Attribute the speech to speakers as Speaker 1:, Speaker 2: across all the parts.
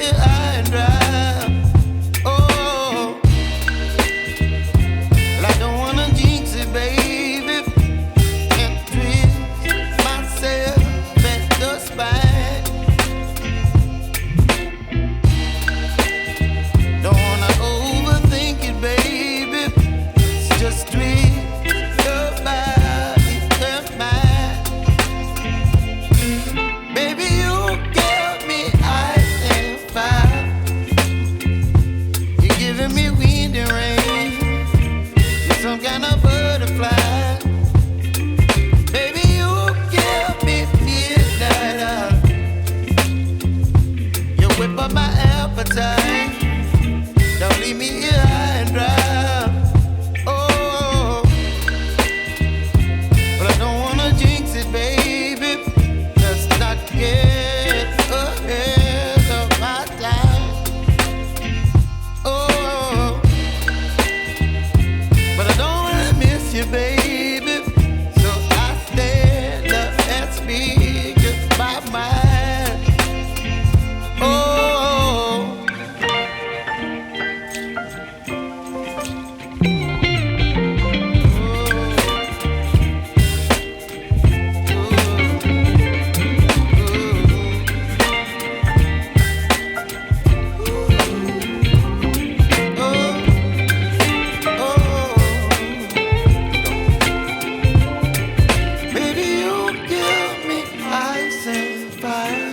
Speaker 1: here high and dry. Oh, well, I don't wanna jinx it, baby, and twist myself at the spine. Don't wanna overthink it, baby. It's just twist your body and mine. Baby, you give me ice and fire. You're giving me wind and rain. You're some kind of butterfly. Baby, you give me midnight. You whip up my appetite. Don't leave me here high and dry. Oh, but I don't wanna jinx it, baby. Let's not get ahead of my time. Oh, but I don't wanna miss you, baby. So I stand up and speak just my mind. Oh. Baby, you give me ice and fire.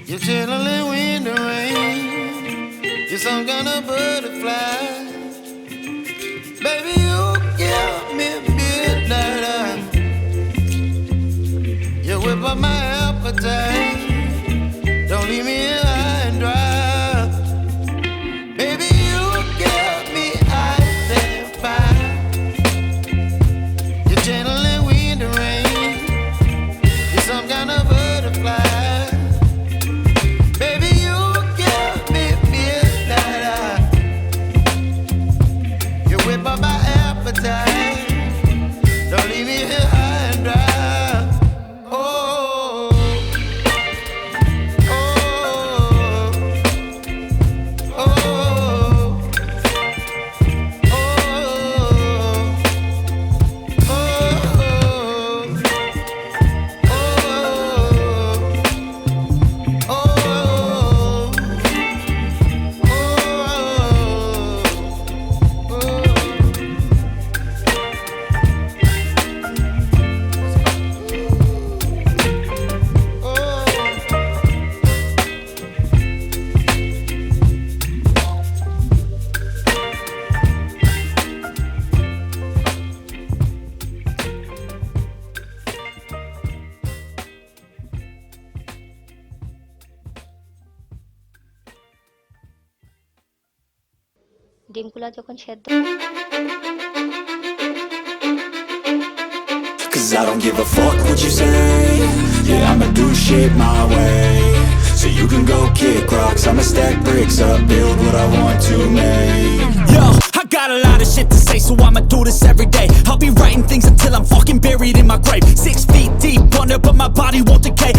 Speaker 1: You're channeling wind and rain. You're some kind of butterfly. Baby, you give me midnight. You whip up my appetite. Don't leave me here high and dry. Baby, you give me ice and fire. You're channeling wind and rain. You're some kind of butterfly. Baby, you give me midnight. You whip up my appetite. Don't leave me here high and dry. Oh, oh, oh, oh,
Speaker 2: ডিমগুলা যখন সেদ্ধ
Speaker 3: Cause I don't give a fuck what you say. Yeah, I'ma do shit my way. So you can go kick rocks, I'ma stack bricks up, build what I want to make. Yo, I got a lot of shit to say, so I'ma do this every day. I'll be writing things until I'm fucking buried in my grave. 6 feet deep under, but my body won't decay.